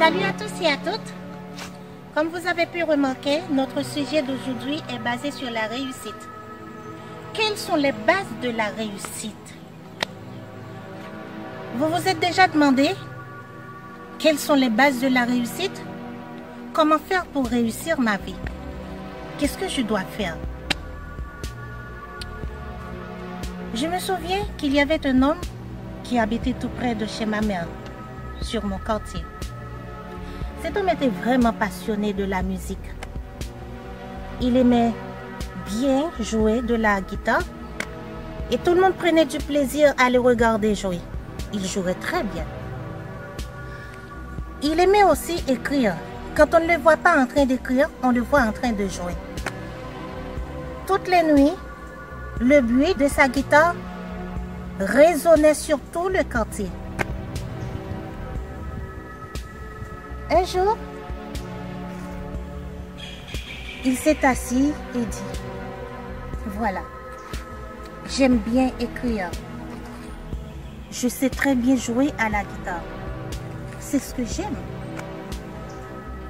Salut à tous et à toutes. Comme vous avez pu remarquer, notre sujet d'aujourd'hui est basé sur la réussite. Quelles sont les bases de la réussite? Vous vous êtes déjà demandé quelles sont les bases de la réussite? Comment faire pour réussir ma vie? Qu'est-ce que je dois faire? Je me souviens qu'il y avait un homme qui habitait tout près de chez ma mère, sur mon quartier. Cet homme était vraiment passionné de la musique. Il aimait bien jouer de la guitare et tout le monde prenait du plaisir à le regarder jouer. Il jouait très bien. Il aimait aussi écrire. Quand on ne le voit pas en train d'écrire, on le voit en train de jouer. Toutes les nuits, le bruit de sa guitare résonnait sur tout le quartier. Un jour, il s'est assis et dit, voilà, j'aime bien écrire. Je sais très bien jouer à la guitare. C'est ce que j'aime.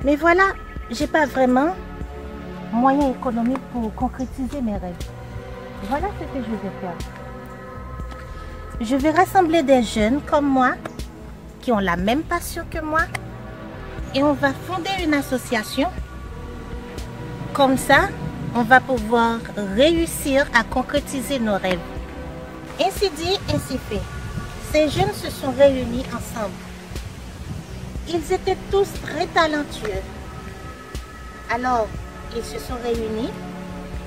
Mais voilà, j'ai pas vraiment moyen économique pour concrétiser mes rêves. Voilà ce que je vais faire. Je vais rassembler des jeunes comme moi, qui ont la même passion que moi, et on va fonder une association. Comme ça, on va pouvoir réussir à concrétiser nos rêves. Ainsi dit, ainsi fait. Ces jeunes se sont réunis ensemble. Ils étaient tous très talentueux. Alors, ils se sont réunis.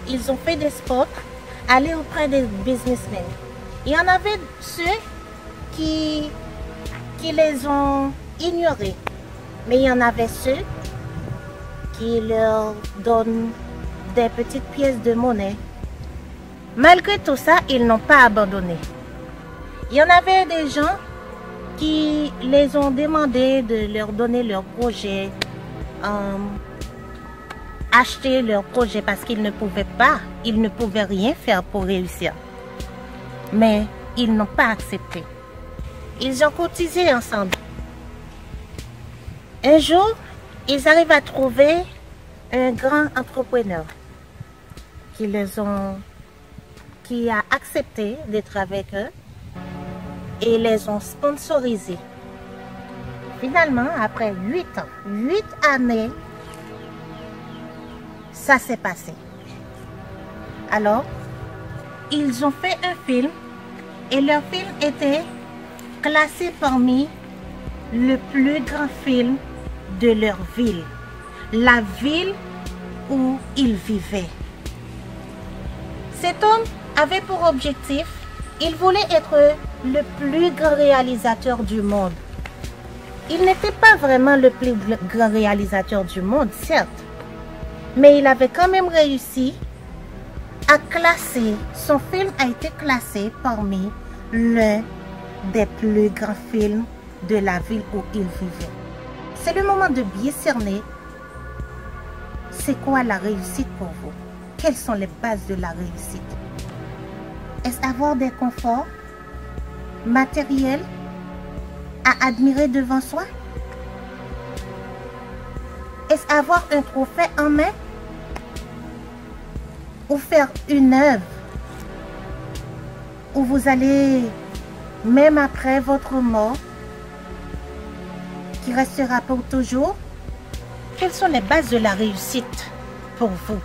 Ils ont fait des spots, aller auprès des businessmen. Il y en avait ceux qui les ont ignorés. Mais il y en avait ceux qui leur donnent des petites pièces de monnaie. Malgré tout ça, ils n'ont pas abandonné. Il y en avait des gens qui les ont demandé de leur donner leur projet, acheter leur projet parce qu'ils ne pouvaient pas, ils ne pouvaient rien faire pour réussir. Mais ils n'ont pas accepté. Ils ont cotisé ensemble. Un jour, ils arrivent à trouver un grand entrepreneur qui a accepté d'être avec eux et les ont sponsorisés. Finalement, après 8 ans, 8 années, ça s'est passé. Alors, ils ont fait un film et leur film était classé parmi le plus grand film de leur ville, la ville où ils vivaient. Cet homme avait pour objectif, il voulait être le plus grand réalisateur du monde. Il n'était pas vraiment le plus grand réalisateur du monde, certes, mais il avait quand même réussi à classer, son film a été classé parmi l'un des plus grands films de la ville où il vivait. C'est le moment de bien cerner c'est quoi la réussite pour vous. Quelles sont les bases de la réussite? Est-ce avoir des conforts matériels à admirer devant soi? Est-ce avoir un trophée en main? Ou faire une œuvre où vous allez, même après votre mort, qui restera pour toujours? Quelles sont les bases de la réussite pour vous?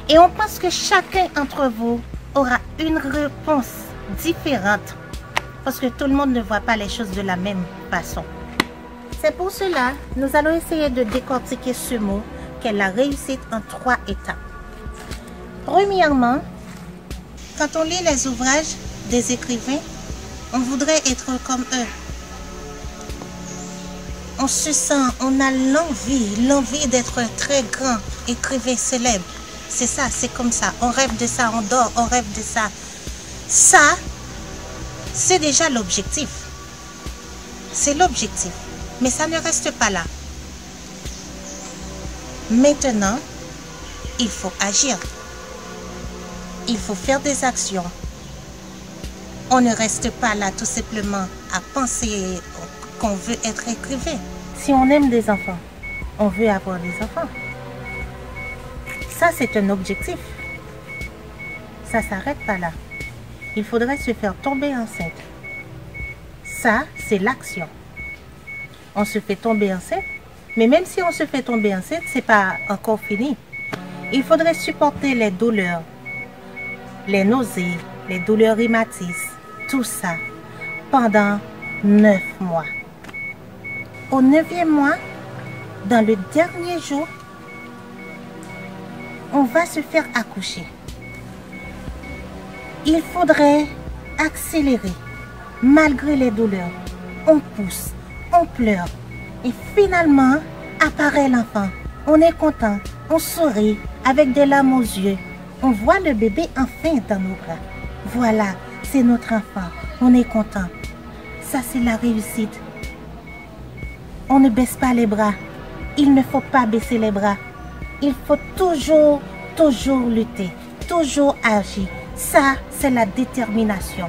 Et on pense que chacun d'entre vous aura une réponse différente parce que tout le monde ne voit pas les choses de la même façon. C'est pour cela que nous allons essayer de décortiquer ce mot qu'est la réussite en 3 étapes. Premièrement, quand on lit les ouvrages des écrivains, on voudrait être comme eux. On se sent, on a l'envie d'être un très grand écrivain célèbre. C'est ça, c'est comme ça. On rêve de ça, on dort, on rêve de ça. Ça, c'est déjà l'objectif. C'est l'objectif. Mais ça ne reste pas là. Maintenant, il faut agir. Il faut faire des actions. On ne reste pas là tout simplement à penser qu'on veut être écrivain. Si on aime des enfants, on veut avoir des enfants. Ça, c'est un objectif. Ça ne s'arrête pas là. Il faudrait se faire tomber enceinte. Ça, c'est l'action. On se fait tomber enceinte, mais même si on se fait tomber enceinte, ce n'est pas encore fini. Il faudrait supporter les douleurs, les nausées, les douleurs rhumatismes, tout ça, pendant 9 mois. Au 9e mois, dans le dernier jour, on va se faire accoucher. Il faudrait accélérer, malgré les douleurs. On pousse, on pleure, et finalement, apparaît l'enfant. On est content, on sourit, avec des larmes aux yeux. On voit le bébé enfin dans nos bras. Voilà, c'est notre enfant. On est content. Ça, c'est la réussite. On ne baisse pas les bras. Il ne faut pas baisser les bras. Il faut toujours lutter, toujours agir. Ça, c'est la détermination.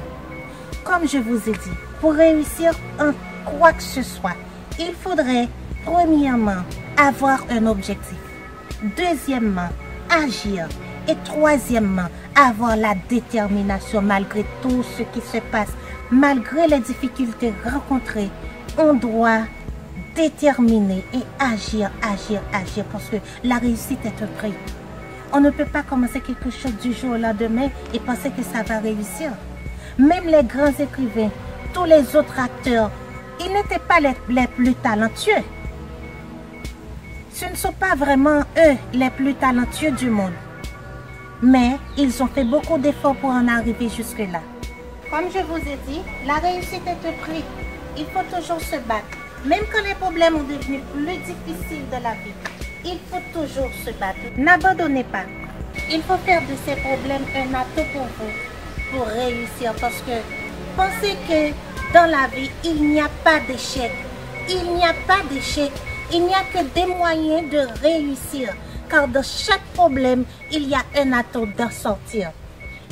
Comme je vous ai dit, pour réussir en quoi que ce soit, il faudrait, premièrement, avoir un objectif. Deuxièmement, agir. Et troisièmement, avoir la détermination malgré tout ce qui se passe, malgré les difficultés rencontrées. On doit déterminer et agir parce que la réussite est un prix. On ne peut pas commencer quelque chose du jour au lendemain et penser que ça va réussir. Même les grands écrivains, tous les autres acteurs, ils n'étaient pas les plus talentueux. Ce ne sont pas vraiment eux les plus talentueux du monde. Mais ils ont fait beaucoup d'efforts pour en arriver jusque-là. Comme je vous ai dit, la réussite est un prix. Il faut toujours se battre. Même quand les problèmes ont devenu plus difficiles de la vie, il faut toujours se battre. N'abandonnez pas. Il faut faire de ces problèmes un atout pour vous, pour réussir. Parce que pensez que dans la vie, il n'y a pas d'échec. Il n'y a pas d'échec. Il n'y a que des moyens de réussir. Car dans chaque problème, il y a un atout d'en sortir.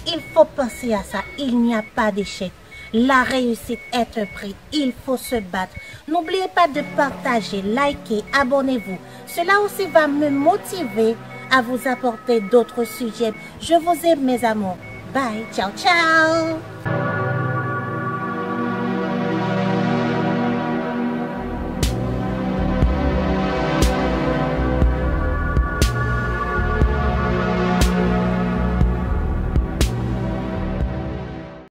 Il faut penser à ça. Il n'y a pas d'échec. La réussite est un prix. Il faut se battre. N'oubliez pas de partager, liker, abonnez-vous. Cela aussi va me motiver à vous apporter d'autres sujets. Je vous aime, mes amours. Bye. Ciao, ciao.